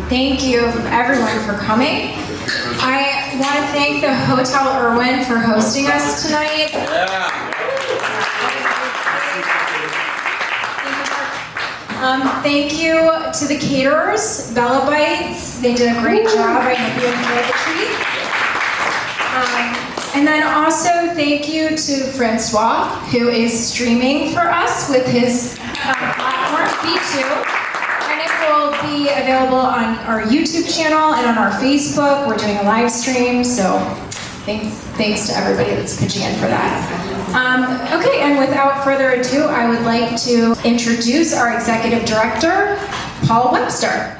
Thank you everyone for coming. I want to thank the Hotel Erwin for hosting us tonight. Thank you to the caterers, Bella Bites. They did a great job. I hope you enjoyed the treat. And then also thank you to Francois, who is streaming for us with his platform, B2. And it will be available on our YouTube channel and on our Facebook. We're doing a live stream, so thanks to everybody that's pitching in for that. Okay, and without further ado, I would like to introduce our Executive Director, Paul Webster.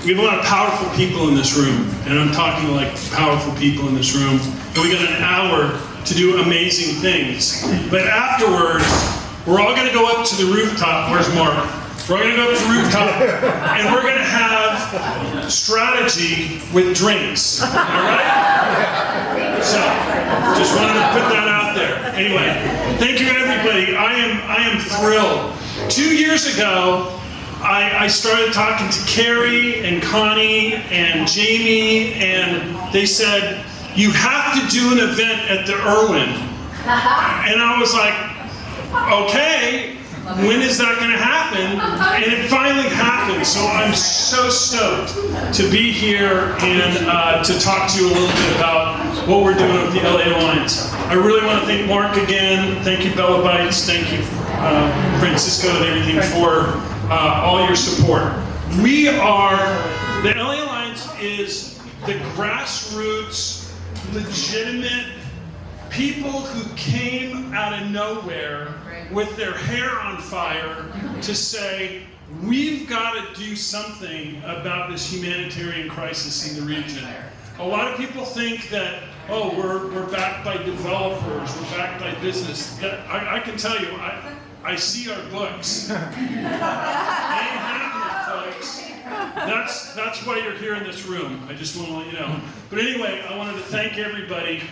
We have a lot of powerful people in this room, and I'm talking like powerful people in this room. And we got an hour to do amazing things. But afterwards, we're all gonna go up to the rooftop. Where's Mark? We're gonna go up to the rooftop, and we're gonna have strategy with drinks, all right? So, just wanted to put that out there. Anyway, thank you everybody. I am thrilled. 2 years ago, I started talking to Carrie and Connie and Jamie, and they said, you have to do an event at the Erwin. And I was like, okay, when is that going to happen? And it finally happened. So I'm so stoked to be here and to talk to you a little bit about what we're doing with the LA Alliance. I really want to thank Mark again. Thank you, Bella Bites. Thank you, Francisco, and everything for all your support. We are, the LA Alliance is the grassroots, legitimate people who came out of nowhere with their hair on fire to say, we've got to do something about this humanitarian crisis in the region. A lot of people think that, oh, we're backed by developers, we're backed by business. I can tell you, I see our books. They ain't happening, folks. That's why you're here in this room. I just want to let you know. But anyway, I wanted to thank everybody.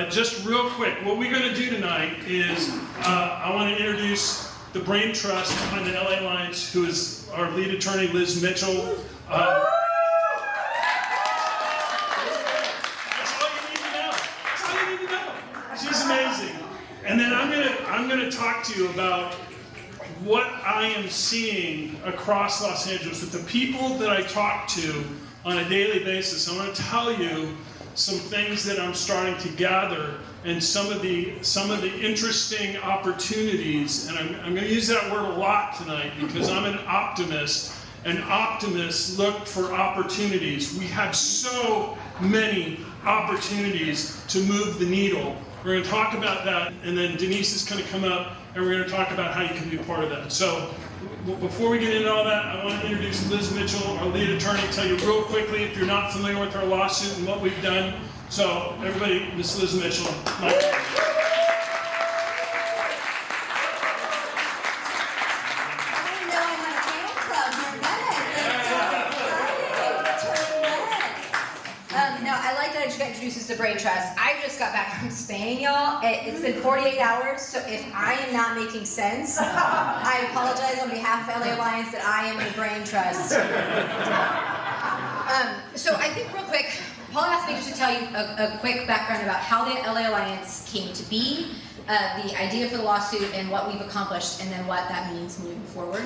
Just real quick, what we're going to do tonight is I want to introduce the brain trust behind the LA Alliance, who is our lead attorney, Liz Mitchell. That's all you need to know. That's all you need to know. She's amazing. And then I'm gonna talk to you about what I am seeing across Los Angeles with the people that I talk to on a daily basis. I want to tell you some things that I'm starting to gather and some of the interesting opportunities. And I'm going to use that word a lot tonight because I'm an optimist, and optimists look for opportunities. We have so many opportunities to move the needle. We're going to talk about that, and then Denise is going to come up and we're going to talk about how you can be a part of that. So before we get into all that, I want to introduce Liz Mitchell, our lead attorney, tell you real quickly if you're not familiar with our lawsuit and what we've done. So everybody, Miss Liz Mitchell. Introduces the brain trust. I just got back from Spain, y'all. It's been 48 hours, so if I am not making sense, I apologize on behalf of LA Alliance that I am the brain trust. So I think real quick, Paul asked me just to tell you a quick background about how the LA Alliance came to be, the idea for the lawsuit, and what we've accomplished, and then what that means moving forward.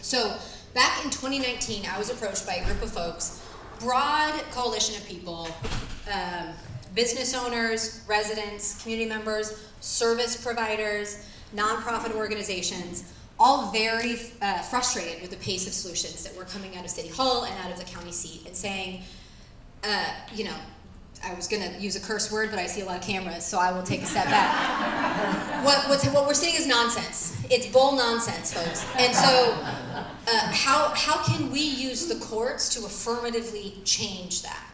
So back in 2019, I was approached by a group of folks, broad coalition of people, business owners, residents, community members, service providers, nonprofit organizations, all very frustrated with the pace of solutions that were coming out of City Hall and out of the county seat, and saying, I was going to use a curse word, but I see a lot of cameras, so I will take a step back. What we're seeing is nonsense. It's bull nonsense, folks. And so how can we use the courts to affirmatively change that?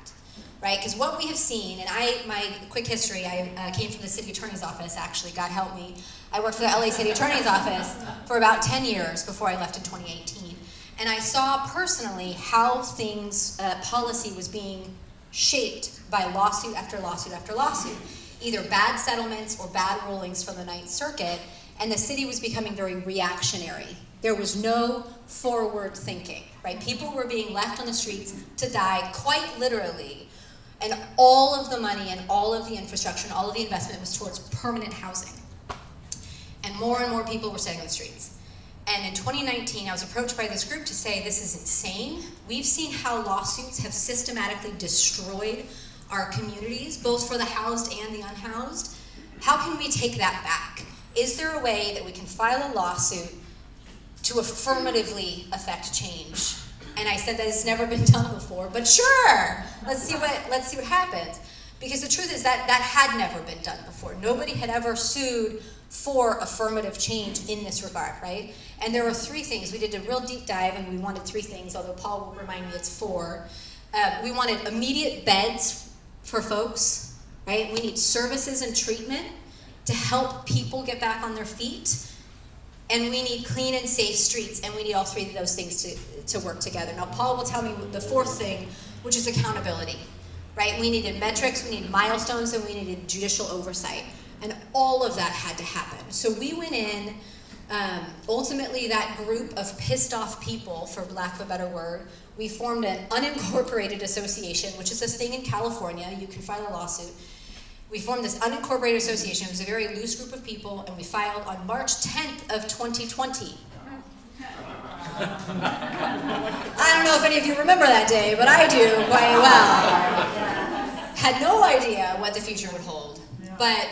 Right? Because what we have seen, and my quick history, I came from the city attorney's office, actually, God help me. I worked for the LA city attorney's office for about 10 years before I left in 2018. And I saw personally how things, policy was being shaped by lawsuit after lawsuit after lawsuit. Either bad settlements or bad rulings from the Ninth Circuit, and the city was becoming very reactionary There was no forward thinking, right? People were being left on the streets to die, quite literally, and all of the money and all of the infrastructure and all of the investment was towards permanent housing. And more people were staying on the streets. And in 2019, I was approached by this group to say, this is insane. We've seen how lawsuits have systematically destroyed our communities, both for the housed and the unhoused. How can we take that back? Is there a way that we can file a lawsuit to affirmatively affect change? And I said that it's never been done before, but sure, let's see what happens. Because the truth is that had never been done before. Nobody had ever sued for affirmative change in this regard, right? And there were 3 things. We did a real deep dive and we wanted 3 things, although Paul will remind me it's 4. We wanted immediate beds for folks, right? We need services and treatment to help people get back on their feet. And we need clean and safe streets, and we need all 3 of those things to work together. Now, Paul will tell me the 4th thing, which is accountability, right? We needed metrics, we needed milestones, and we needed judicial oversight. And all of that had to happen. So we went in, ultimately that group of pissed off people, for lack of a better word, we formed an unincorporated association, which is this thing in California. You can file a lawsuit. We formed this unincorporated association. It was a very loose group of people, and we filed on March 10th of 2020. I don't know if any of you remember that day, but I do quite well. Had no idea what the future would hold. But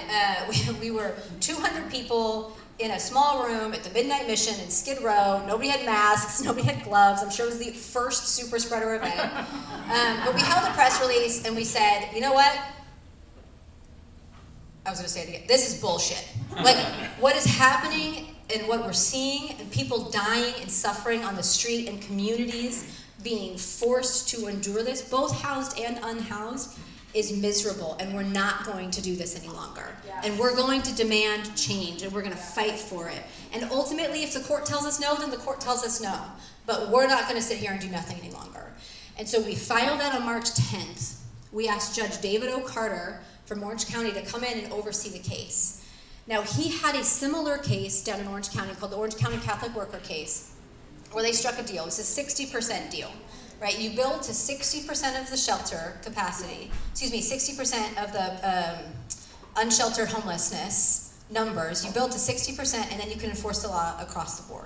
we were 200 people in a small room at the Midnight Mission in Skid Row. Nobody had masks, nobody had gloves. I'm sure it was the first super spreader event. But we held a press release and we said, you know what? I was going to say it again. This is bullshit. Like, what is happening and what we're seeing, and people dying and suffering on the street, and communities being forced to endure this, both housed and unhoused, is miserable, and we're not going to do this any longer. Yeah. And we're going to demand change, and we're going to fight for it. And ultimately, if the court tells us no, then the court tells us no. But we're not going to sit here and do nothing any longer. And so we filed that on March 10th. We asked Judge David O. Carter from Orange County to come in and oversee the case. Now, he had a similar case down in Orange County called the Orange County Catholic Worker case, where they struck a deal. It was a 60% deal, right? You build to 60% of the shelter capacity, 60% of the unsheltered homelessness numbers. You build to 60%, and then you can enforce the law across the board.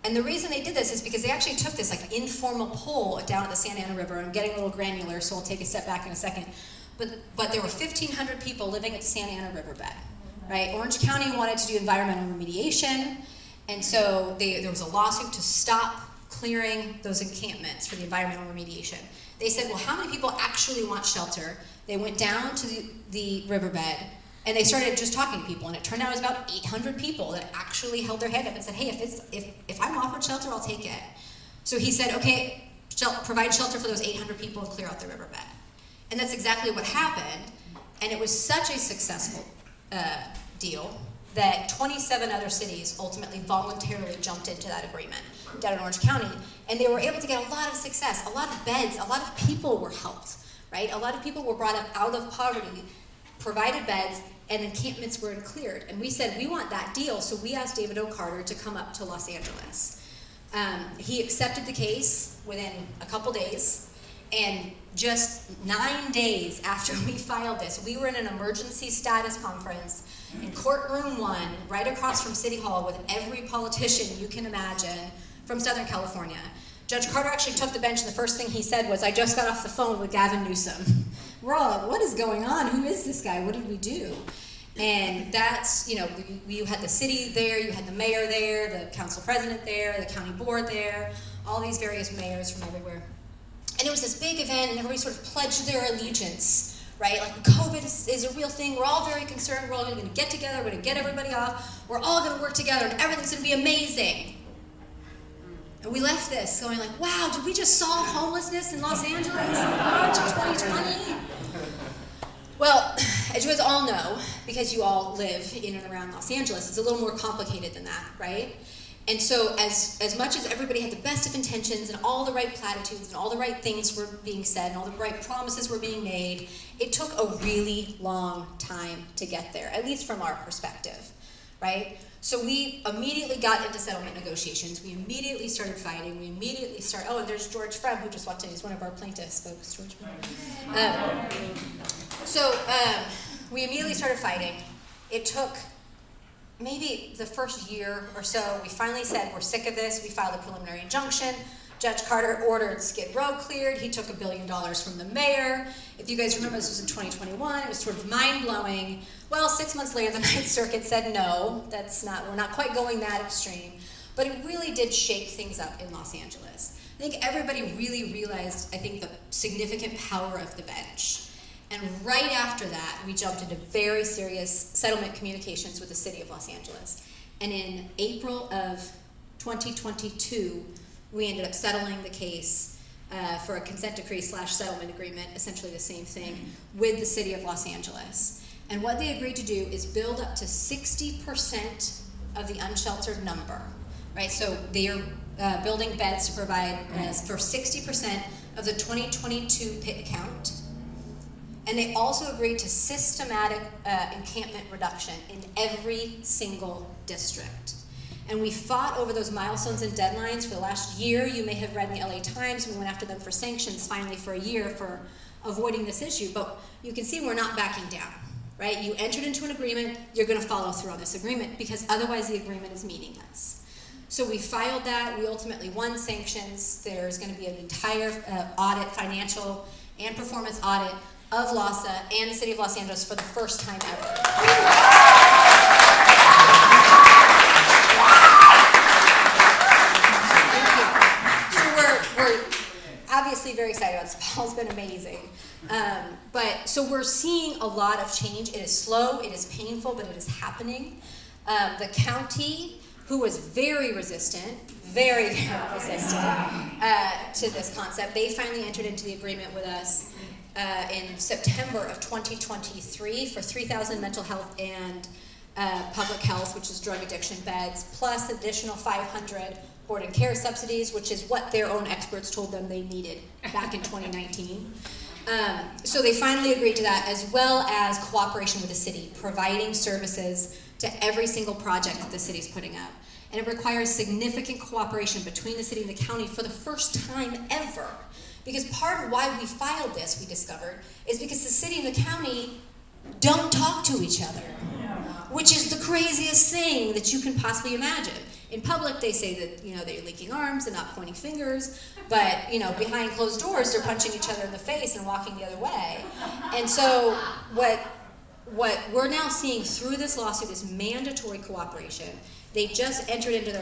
And the reason they did this is because they actually took this like informal poll down at the Santa Ana River. I'm getting a little granular, so I'll take a step back in a second. But there were 1,500 people living at the Santa Ana riverbed, right? Orange County wanted to do environmental remediation, and so there was a lawsuit to stop clearing those encampments for the environmental remediation. They said, well, how many people actually want shelter? They went down to the riverbed, and they started just talking to people, and it turned out it was about 800 people that actually held their hand up and said, hey, if I'm offered shelter, I'll take it. So he said, okay, provide shelter for those 800 people and clear out the riverbed. And that's exactly what happened, and it was such a successful deal that 27 other cities ultimately voluntarily jumped into that agreement down in Orange County, and they were able to get a lot of success, a lot of beds, a lot of people were helped, right? A lot of people were brought up out of poverty, provided beds, and encampments were cleared. And we said, we want that deal, so we asked David O. Carter to come up to Los Angeles. He accepted the case within a couple days, and just 9 days after we filed this, we were in an emergency status conference in courtroom 1, right across from City Hall, with every politician you can imagine from Southern California. Judge Carter actually took the bench, and the first thing he said was, I just got off the phone with Gavin Newsom. We're all like, what is going on? Who is this guy? What did we do? And that's, you had the city there, you had the mayor there, the council president there, the county board there, all these various mayors from everywhere. And it was this big event, and everybody sort of pledged their allegiance, right? Like, COVID is a real thing. We're all very concerned. We're all going to get together. We're going to get everybody off. We're all going to work together, and everything's going to be amazing. And we left this going like, wow, did we just solve homelessness in Los Angeles in March of 2020? Well, as you guys all know, because you all live in and around Los Angeles, it's a little more complicated than that, right? And so as much as everybody had the best of intentions and all the right platitudes and all the right things were being said and all the right promises were being made, it took a really long time to get there, at least from our perspective, right? So we immediately got into settlement negotiations. We immediately started fighting. We immediately started, oh, and there's George Frem, who just walked in. He's one of our plaintiffs, folks, George Frem. We immediately started fighting. It took maybe the first year or so. We finally said, we're sick of this. We filed a preliminary injunction. Judge Carter ordered Skid Row cleared. He took $1 billion from the mayor. If you guys remember, this was in 2021. It was sort of mind-blowing. Well, 6 months later, the Ninth Circuit said, no, we're not quite going that extreme. But it really did shake things up in Los Angeles. I think everybody really realized, I think, the significant power of the bench. And right after that, we jumped into very serious settlement communications with the city of Los Angeles. And in April of 2022, we ended up settling the case for a consent decree / settlement agreement, essentially the same thing, with the city of Los Angeles. And what they agreed to do is build up to 60% of the unsheltered number, right? So they are building beds to provide for 60% of the 2022 pit count. And they also agreed to systematic encampment reduction in every single district. And we fought over those milestones and deadlines for the last year. You may have read in the LA Times, we went after them for sanctions finally for a year for avoiding this issue. But you can see we're not backing down, right? You entered into an agreement, you're gonna follow through on this agreement because otherwise the agreement is meaningless. So we filed that, we ultimately won sanctions. There's gonna be an entire audit, financial and performance audit of LASA and the city of Los Angeles for the first time ever. Obviously very excited about this. Paul's been amazing. So we're seeing a lot of change. It is slow, it is painful, but it is happening. The county, who was very resistant to this concept, they finally entered into the agreement with us in September of 2023 for 3,000 mental health and public health, which is drug addiction beds, plus additional 500 board and care subsidies, which is what their own experts told them they needed back in 2019. So they finally agreed to that, as well as cooperation with the city, providing services to every single project that the city's putting up. And it requires significant cooperation between the city and the county for the first time ever. Because part of why we filed this, we discovered, is because the city and the county don't talk to each other, which is the craziest thing that you can possibly imagine. In public, they say that, they're linking arms and not pointing fingers, but, behind closed doors, they're punching each other in the face and walking the other way. And so what we're now seeing through this lawsuit is mandatory cooperation. They just entered into the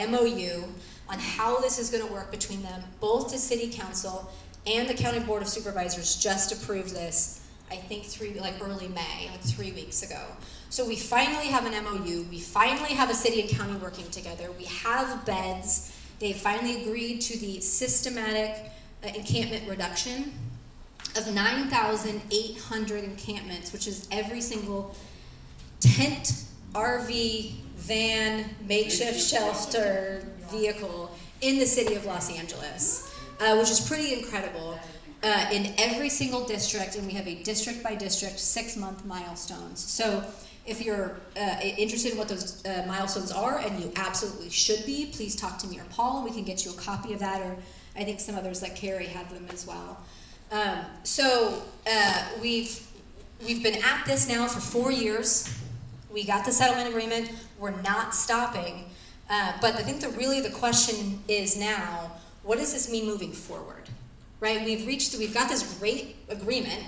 MOU on how this is going to work between them. Both the city council and the county board of supervisors just approved this, I think early May, 3 weeks ago. So we finally have an MOU. We finally have a city and county working together. We have beds. They finally agreed to the systematic encampment reduction of 9,800 encampments, which is every single tent, RV, van, makeshift shelter, vehicle in the city of Los Angeles, which is pretty incredible. In every single district, and we have a district by district 6-month milestones. So if you're interested in what those milestones are, and you absolutely should be, please talk to me or Paul. We can get you a copy of that, or I think some others like Carrie have them as well. We've been at this now for 4 years. We got the settlement agreement. We're not stopping. But I think the question is now, what does this mean moving forward? Right? We've got this great agreement.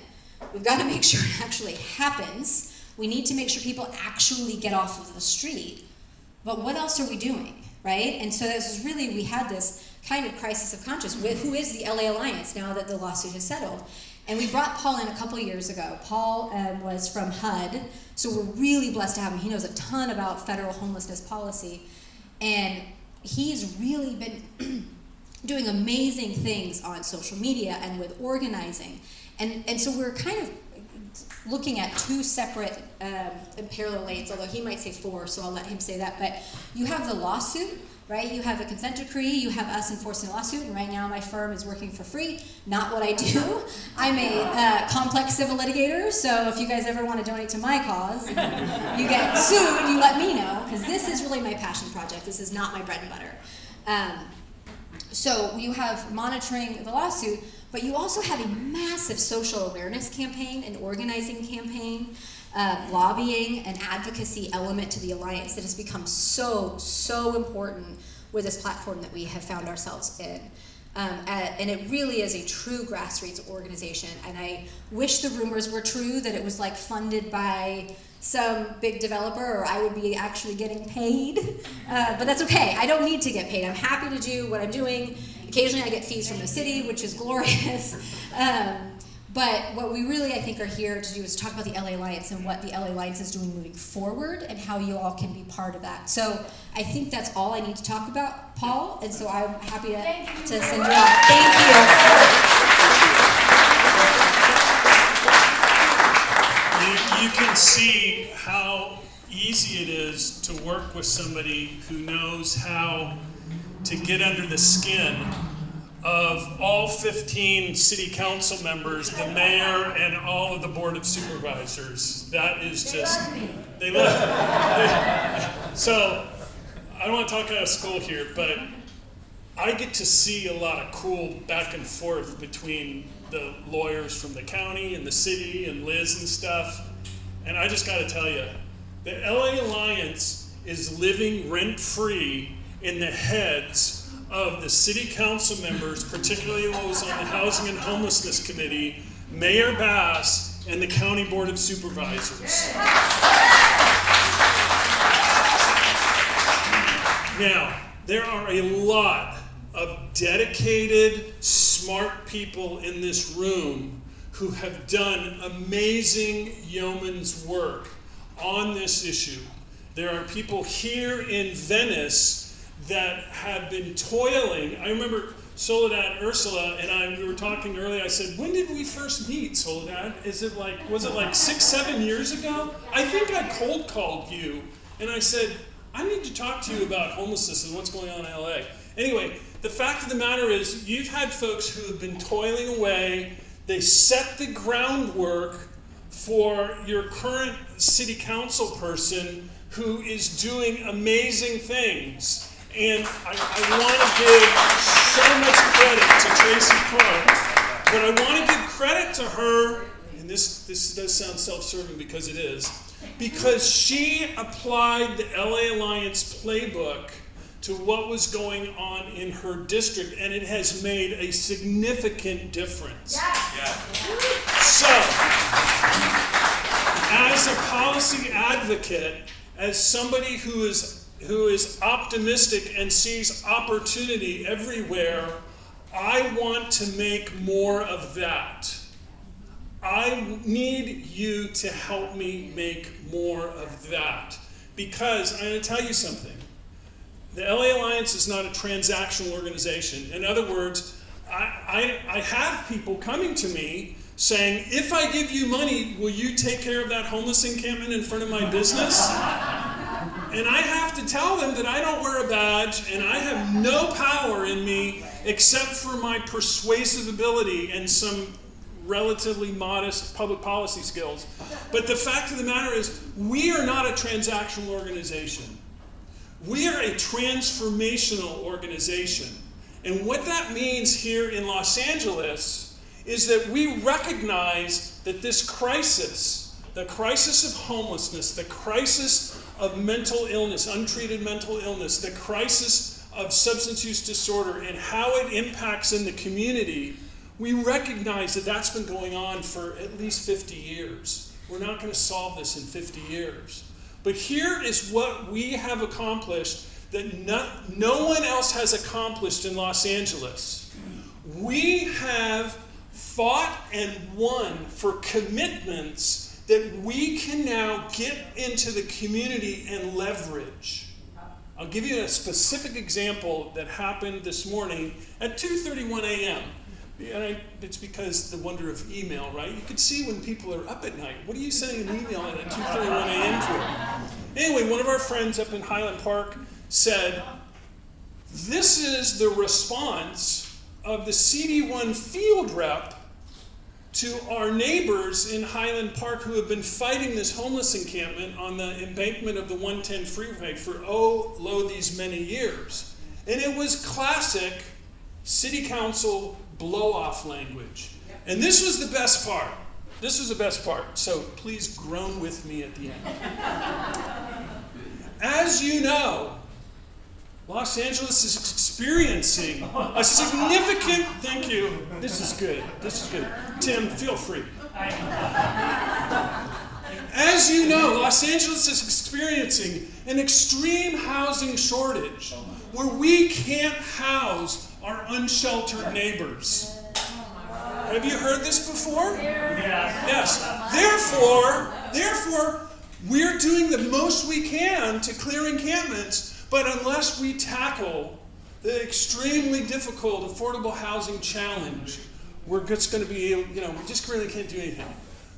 We've got to make sure it actually happens. We need to make sure people actually get off of the street. But what else are we doing, right? And so we had this kind of crisis of conscience. Who is the LA Alliance now that the lawsuit has settled? And we brought Paul in a couple years ago. Paul was from HUD, so we're really blessed to have him. He knows a ton about federal homelessness policy. And he's really been doing amazing things on social media and with organizing. And so we're kind of looking at 2 separate and parallel lanes, although he might say 4, so I'll let him say that. But you have the lawsuit, right? You have a consent decree, you have us enforcing a lawsuit, and right now my firm is working for free. Not what I do. I'm a complex civil litigator, so if you guys ever want to donate to my cause, and you get sued, you let me know, because this is really my passion project. This is not my bread and butter. So you have monitoring the lawsuit, but you also have a massive social awareness campaign, an organizing campaign, lobbying and advocacy element to the Alliance that has become so important with this platform that we have found ourselves in. And it really is a true grassroots organization. And I wish the rumors were true that it was like funded by some big developer, or I would be actually getting paid. But that's okay. I don't need to get paid. I'm happy to do what I'm doing. Occasionally I get fees from the city, which is glorious. But what we really, I think, are here to do is talk about the LA Alliance and what the LA Alliance is doing moving forward and how you all can be part of that. So I think that's all I need to talk about, Paul, and so I'm happy to send you off. Thank you. You can see how easy it is to work with somebody who knows how to get under the skin of all 15 city council members, the mayor, and all of the board of supervisors. That is just, they love it. So, I don't want to talk out of school here, but I get to see a lot of cool back and forth between the lawyers from the county and the city and Liz and stuff. And I just got to tell you, the LA Alliance is living rent-free in the heads of the city council members, particularly those on the Housing and Homelessness Committee, Mayor Bass, and the County Board of Supervisors. Now, there are a lot of dedicated, smart people in this room who have done amazing yeoman's work on this issue. There are people here in Venice that have been toiling. I remember Soledad, Ursula, and we were talking earlier. I said, when did we first meet, Soledad? Was it like 6, 7 years ago? I think I cold called you, and I said, I need to talk to you about homelessness and what's going on in LA. Anyway, the fact of the matter is, you've had folks who have been toiling away. They set the groundwork for your current city council person who is doing amazing things. And I want to give so much credit to Tracy Clark, but I want to give credit to her, and this does sound self-serving because it is, because she applied the LA Alliance playbook to what was going on in her district, and it has made a significant difference. Yeah. So, as a policy advocate, as somebody who is optimistic and sees opportunity everywhere, I want to make more of that. I need you to help me make more of that. Because I'm going to tell you something. The LA Alliance is not a transactional organization. In other words, I have people coming to me saying, if I give you money, will you take care of that homeless encampment in front of my business? And I have to tell them that I don't wear a badge and I have no power in me except for my persuasive ability and some relatively modest public policy skills. But the fact of the matter is, we are not a transactional organization. We are a transformational organization. And what that means here in Los Angeles is that we recognize that this crisis, the crisis of homelessness, the crisis of mental illness, untreated mental illness, the crisis of substance use disorder and how it impacts in the community, we recognize that that's been going on for at least 50 years. We're not going to solve this in 50 years. But here is what we have accomplished that no one else has accomplished in Los Angeles. We have fought and won for commitments that we can now get into the community and leverage. I'll give you a specific example that happened this morning at 2:31 a.m. And it's because the wonder of email, right? You can see when people are up at night. What are you sending an email at 2:31 a.m. for? Anyway, one of our friends up in Highland Park said, This is the response of the CD1 field rep to our neighbors in Highland Park who have been fighting this homeless encampment on the embankment of the 110 freeway for these many years. And it was classic city council blow-off language. And this was the best part. This was the best part. So please groan with me at the end. As you know, Los Angeles is experiencing a significant, thank you, this is good, Tim, feel free. As you know, Los Angeles is experiencing an extreme housing shortage where we can't house our unsheltered neighbors. Have you heard this before? Yes. Therefore, we're doing the most we can to clear encampments. But unless we tackle the extremely difficult affordable housing challenge, we're just going to be, we just really can't do anything.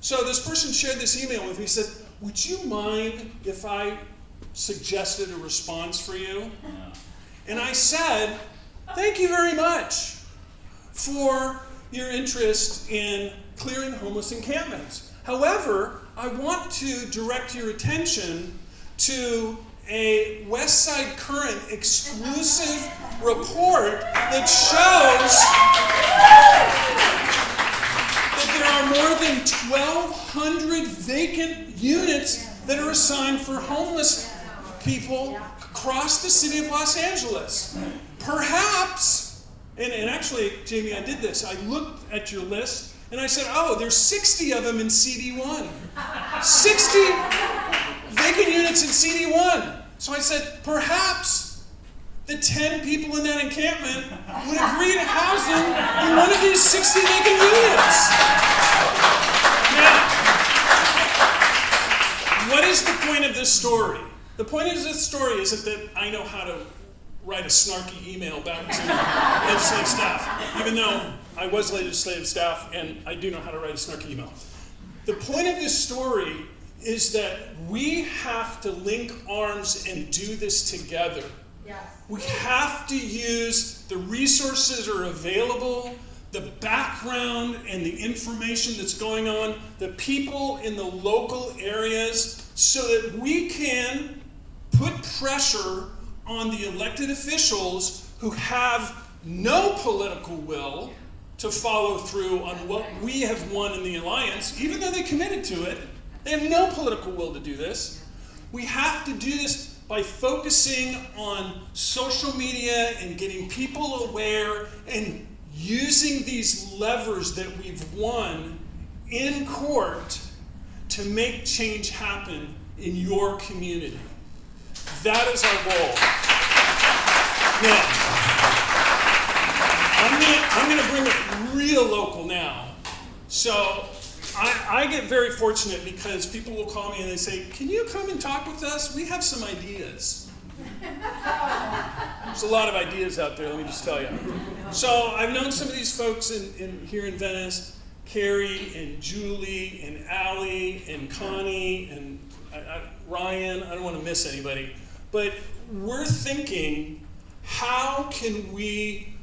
So this person shared this email with me, said, would you mind if I suggested a response for you? And I said, thank you very much for your interest in clearing homeless encampments. However, I want to direct your attention to a West Side Current exclusive report that shows that there are more than 1,200 vacant units that are assigned for homeless people across the city of Los Angeles. Perhaps, and actually, Jamie, I did this. I looked at your list and I said, there's 60 of them in CD1. 60 vacant units in CD1. So I said, perhaps the 10 people in that encampment would agree to house them in one of these 60 vacant units. Now, what is the point of this story? The point of this story isn't that I know how to write a snarky email back to legislative staff, even though I was legislative staff and I do know how to write a snarky email. The point of this story is that we have to link arms and do this together. Yes. We have to use the resources that are available, the background and the information that's going on, the people in the local areas, so that we can put pressure on the elected officials who have no political will to follow through on what we have won in the alliance, even though they committed to it. They have no political will to do this. We have to do this by focusing on social media and getting people aware and using these levers that we've won in court to make change happen in your community. That is our goal. Now, I'm going to bring it real local now. So I get very fortunate because people will call me and they say, can you come and talk with us? We have some ideas. There's a lot of ideas out there, let me just tell you. So I've known some of these folks here in Venice, Carrie and Julie and Allie and Connie and Ryan. I don't want to miss anybody. But we're thinking, how can we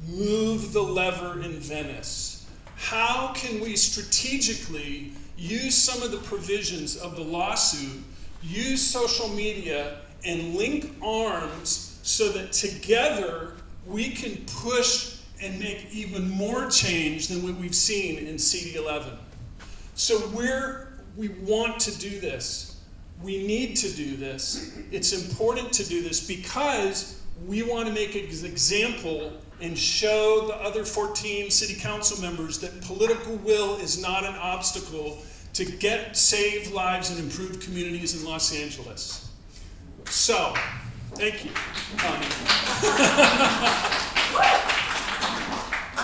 move the lever in Venice? How can we strategically use some of the provisions of the lawsuit, use social media, and link arms so that together we can push and make even more change than what we've seen in CD11. So we want to do this. We need to do this. It's important to do this because we want to make an example and show the other 14 city council members that political will is not an obstacle to save lives and improve communities in Los Angeles. So, thank you, Connie.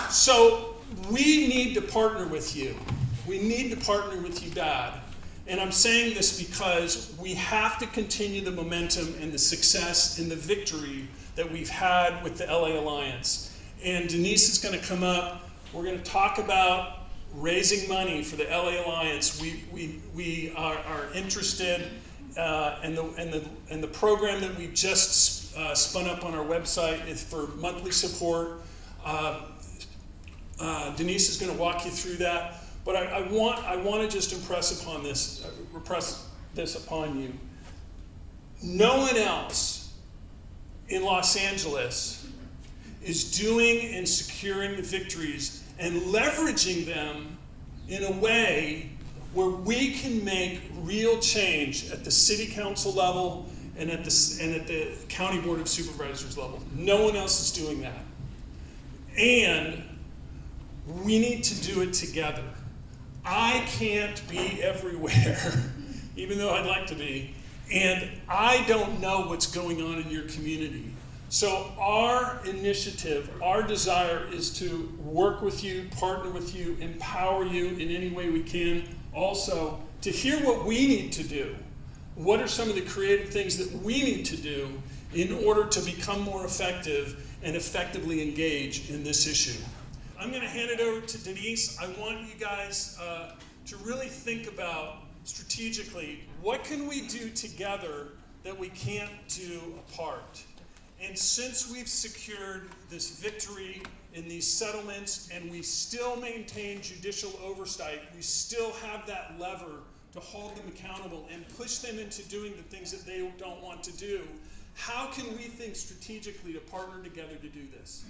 So, we need to partner with you. We need to partner with you bad. And I'm saying this because we have to continue the momentum and the success and the victory that we've had with the LA Alliance. And Denise is going to come up. We're going to talk about raising money for the LA Alliance. We are interested in the program that we just spun up on our website. It's for monthly support. Denise is going to walk you through that. But I want to just impress this upon you. No one else in Los Angeles is doing and securing the victories and leveraging them in a way where we can make real change at the city council level and at the county board of supervisors level. No one else is doing that. And we need to do it together. I can't be everywhere, even though I'd like to be, and I don't know what's going on in your community. So our initiative, our desire is to work with you, partner with you, empower you in any way we can. Also, to hear what we need to do. What are some of the creative things that we need to do in order to become more effective and effectively engage in this issue? I'm going to hand it over to Denise. I want you guys to really think about strategically, what can we do together that we can't do apart? And since we've secured this victory in these settlements and we still maintain judicial oversight, we still have that lever to hold them accountable and push them into doing the things that they don't want to do, how can we think strategically to partner together to do this?